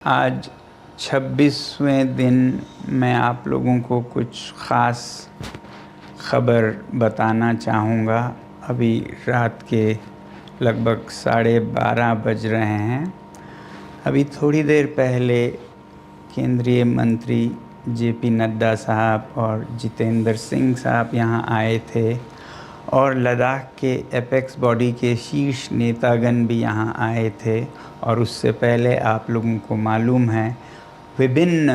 आज 26वें दिन मैं आप लोगों को कुछ ख़ास ख़बर बताना चाहूँगा। अभी रात के लगभग 12:30 बज रहे हैं। अभी थोड़ी देर पहले केंद्रीय मंत्री जेपी नड्डा साहब और जितेंद्र सिंह साहब यहाँ आए थे और लद्दाख के एपेक्स बॉडी के शीर्ष नेतागण भी यहाँ आए थे। और उससे पहले आप लोगों को मालूम है विभिन्न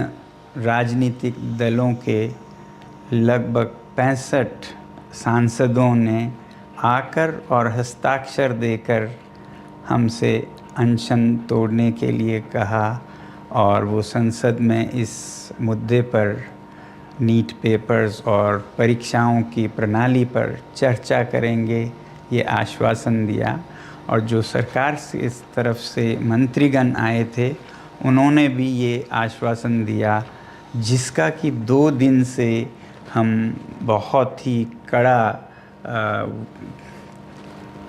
राजनीतिक दलों के लगभग 65 सांसदों ने आकर और हस्ताक्षर देकर हमसे अनशन तोड़ने के लिए कहा और वो संसद में इस मुद्दे पर नीट पेपर्स और परीक्षाओं की प्रणाली पर चर्चा करेंगे, ये आश्वासन दिया। और जो सरकार से इस तरफ से मंत्रीगण आए थे उन्होंने भी ये आश्वासन दिया, जिसका कि 2 दिन से हम बहुत ही कड़ा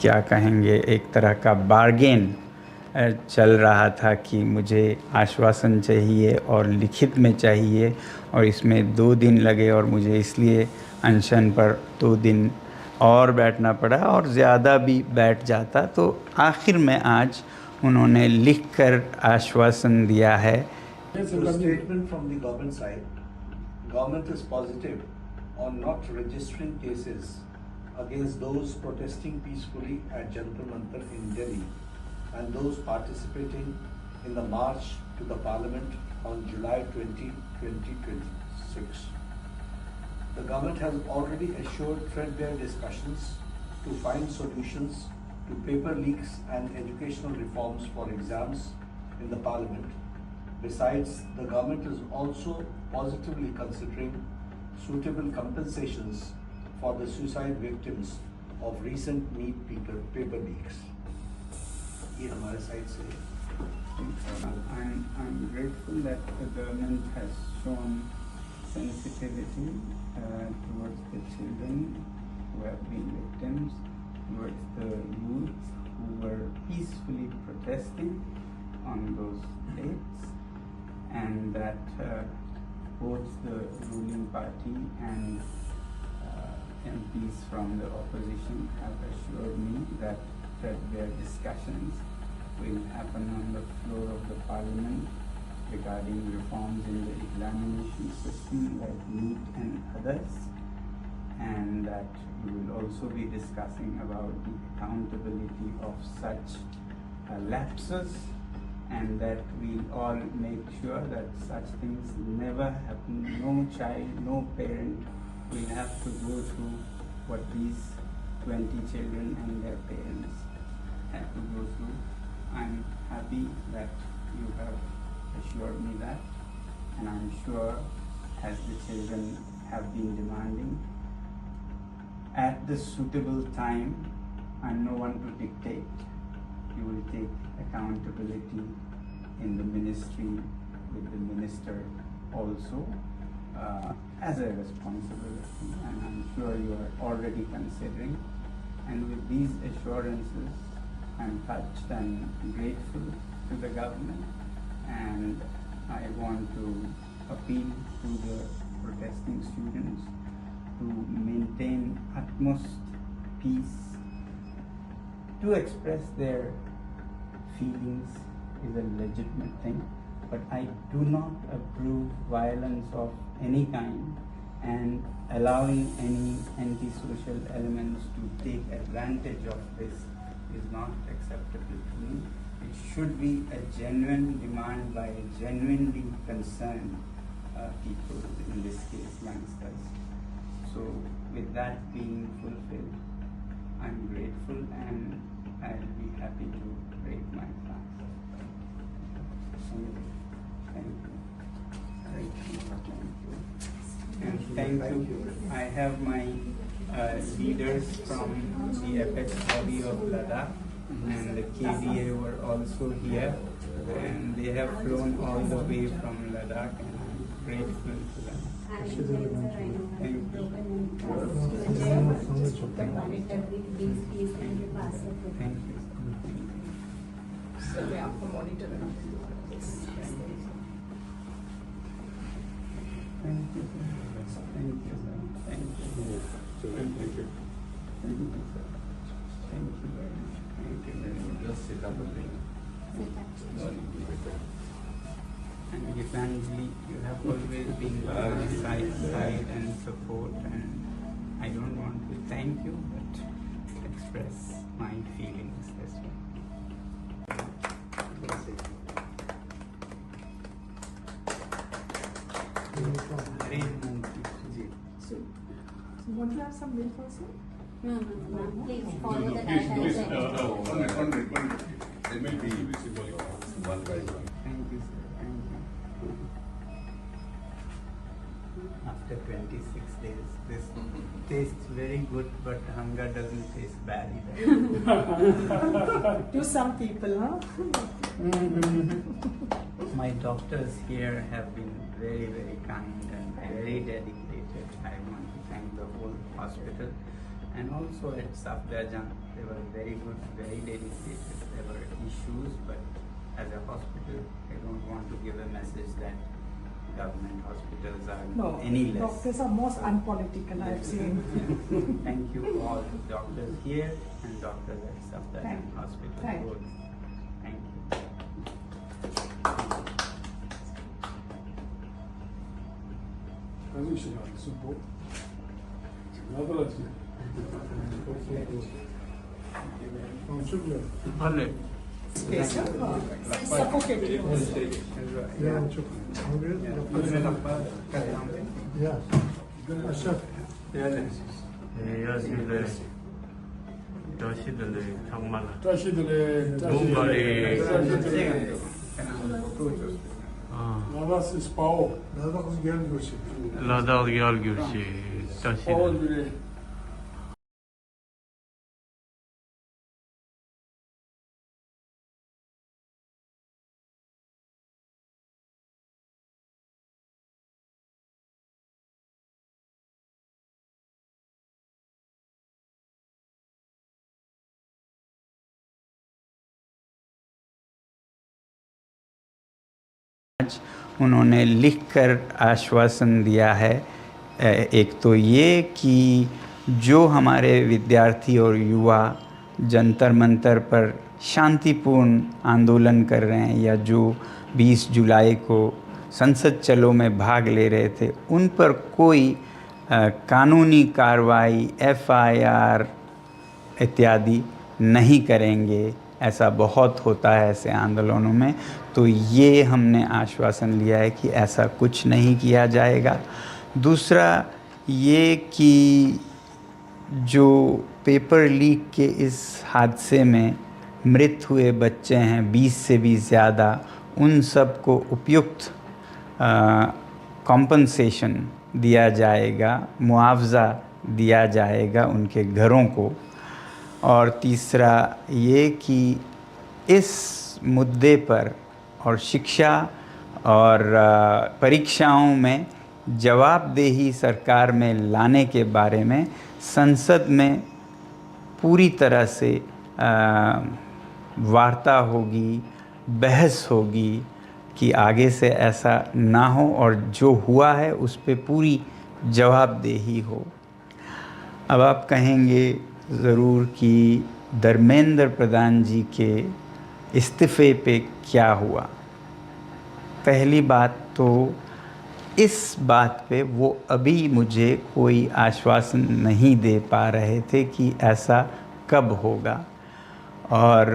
क्या कहेंगे, एक तरह का बार्गेन चल रहा था कि मुझे आश्वासन चाहिए और लिखित में चाहिए, और इसमें 2 दिन लगे और मुझे इसलिए अनशन पर 2 दिन और बैठना पड़ा, और ज़्यादा भी बैठ जाता तो आखिर में आज उन्होंने लिखकर आश्वासन दिया है। Statement from the government side, government is positive on not registering cases against those protesting peacefully at Jantar Mantar in Delhi and those participating in the march to the parliament on July 20, 2026. The government has already assured threadbare discussions to find solutions to paper leaks and educational reforms for exams in the parliament. Besides, the government is also positively considering suitable compensations for the suicide victims of recent NEET paper leaks. ये हमारे side से I'm grateful that the government has shown sensitivity towards the children who have been victims, towards the youth who were peacefully protesting on those dates, and that both the ruling party and MPs from the opposition have assured me that their discussions will happen on the floor of the parliament regarding reforms in the examination system like NEET and others, and that we will also be discussing about the accountability of such lapses, and that we all make sure that such things never happen. No child, no parent will have to go through what these 20 children and their parents have to go through. I'm happy that you have assured me that, and I'm sure, as the children have been demanding, at the suitable time, I'm no one to dictate, you will take accountability in the ministry with the minister also as a responsibility, and I'm sure you are already considering. And with these assurances, I'm touched and grateful to the government, and I want to appeal to the protesting students to maintain utmost peace. To express their feelings is a legitimate thing, but I do not approve violence of any kind, and allowing any antisocial elements to take advantage of this is not acceptable to me. It should be a genuine demand by genuinely concerned people, in this case youngsters. So with that being fulfilled, I'm grateful and I'll be happy to break my fast. Thank you. And thank you. I have my leaders from the apex body of Ladakh, and the KDA were also here, and they have flown all the way from Ladakh, and I'm grateful to them. Thank you. Thank you. So we have to monitor it. you, sir. Thank you, sir. Thank you. Thank you. Thank you, sir. Thank you very much. Thank you very much. Just sit up and think. And Gitanji, you have always been by my side and support, and I don't want to thank you, but express my feelings as well. Arrangement. So, want to have some milk also? No, please follow the Please, please, guidelines. one minute. There may be one by one. Thank you, sir. Thank you. After 26 days, this tastes very good, but hunger doesn't taste bad either. To some people, huh? My doctors here have been very, very kind and very dedicated. I want to thank the whole hospital. And also at Safdarjung, they were very good, very dedicated. There were issues, but as a hospital, I don't want to give a message that government hospitals are No, any less. doctors are most unpolitical, I've seen. Thank you all doctors here and doctors at Safdarjung Thank you. Hospital. Thank you. both. Thank you. Различные субботы. Надо расти. Он что, блядь? Bhale. Special? Suffocating. Я что? Я. Aşağı. 여시들의 정말 Taşıdılar. 뭔가를 Navas spao. Navas gel göçü. 라다르 열교시 Spao 여시들 bile. आज उन्होंने लिखकर आश्वासन दिया है। एक तो ये कि जो हमारे विद्यार्थी और युवा जंतर मंतर पर शांतिपूर्ण आंदोलन कर रहे हैं या जो 20 जुलाई को संसद चलो में भाग ले रहे थे, उन पर कोई कानूनी कार्रवाई FIR इत्यादि नहीं करेंगे। ऐसा बहुत होता है ऐसे आंदोलनों में। तो ये हमने आश्वासन लिया है कि ऐसा कुछ नहीं किया जाएगा। दूसरा ये कि जो पेपर लीक के इस हादसे में मृत हुए बच्चे हैं 20 से भी ज़्यादा, उन सब को उपयुक्त कॉम्पनसेशन दिया जाएगा, मुआवज़ा दिया जाएगा उनके घरों को। और तीसरा ये कि इस मुद्दे पर और शिक्षा और परीक्षाओं में जवाबदेही सरकार में लाने के बारे में संसद में पूरी तरह से वार्ता होगी, बहस होगी कि आगे से ऐसा ना हो और जो हुआ है उस पे पूरी जवाबदेही हो। अब आप कहेंगे ज़रूर कि धर्मेंद्र प्रधान जी के इस्तीफ़े पे क्या हुआ। पहली बात तो इस बात पे वो अभी मुझे कोई आश्वासन नहीं दे पा रहे थे कि ऐसा कब होगा। और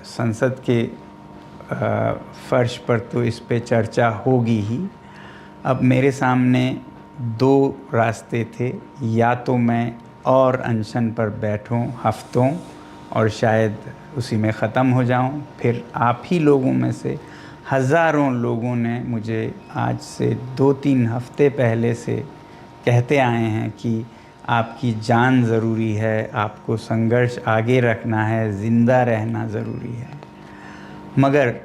संसद के फर्श पर तो इस पे चर्चा होगी ही। अब मेरे सामने दो रास्ते थे, या तो मैं और अनशन पर बैठूं हफ्तों और शायद उसी में ख़त्म हो जाऊं। फिर आप ही लोगों में से हज़ारों लोगों ने मुझे आज से 2-3 हफ्ते पहले से कहते आए हैं कि आपकी जान ज़रूरी है, आपको संघर्ष आगे रखना है, ज़िंदा रहना ज़रूरी है। मगर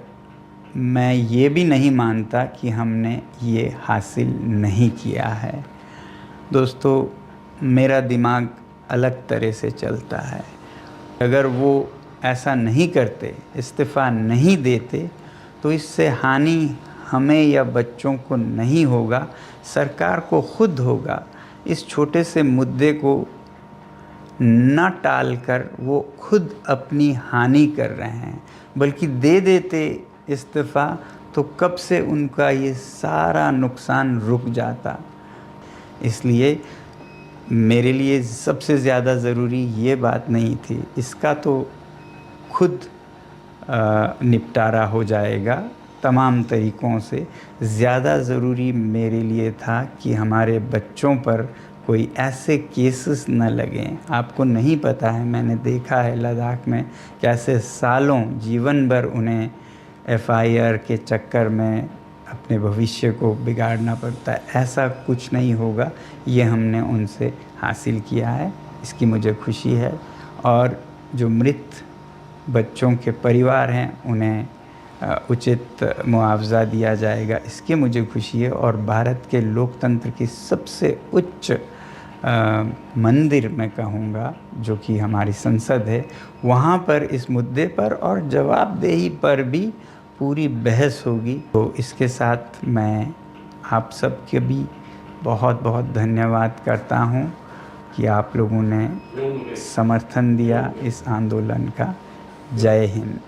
मैं ये भी नहीं मानता कि हमने ये हासिल नहीं किया है। दोस्तों, मेरा दिमाग अलग तरह से चलता है। अगर वो ऐसा नहीं करते, इस्तीफ़ा नहीं देते, तो इससे हानि हमें या बच्चों को नहीं होगा, सरकार को खुद होगा। इस छोटे से मुद्दे को न टालकर वो खुद अपनी हानि कर रहे हैं, बल्कि दे देते इस्तीफ़ा तो कब से उनका ये सारा नुकसान रुक जाता। इसलिए मेरे लिए सबसे ज़्यादा ज़रूरी ये बात नहीं थी, इसका तो खुद निपटारा हो जाएगा तमाम तरीक़ों से। ज़्यादा ज़रूरी मेरे लिए था कि हमारे बच्चों पर कोई ऐसे केसेस न लगें। आपको नहीं पता है, मैंने देखा है लद्दाख में कैसे सालों जीवन भर उन्हें FIR के चक्कर में अपने भविष्य को बिगाड़ना पड़ता है। ऐसा कुछ नहीं होगा, ये हमने उनसे हासिल किया है, इसकी मुझे खुशी है। और जो मृत बच्चों के परिवार हैं उन्हें उचित मुआवज़ा दिया जाएगा, इसकी मुझे खुशी है। और भारत के लोकतंत्र की सबसे उच्च मंदिर मैं कहूँगा, जो कि हमारी संसद है, वहाँ पर इस मुद्दे पर और जवाबदेही पर भी पूरी बहस होगी। तो इसके साथ मैं आप सबके भी बहुत बहुत धन्यवाद करता हूँ कि आप लोगों ने समर्थन दिया इस आंदोलन का। जय हिंद।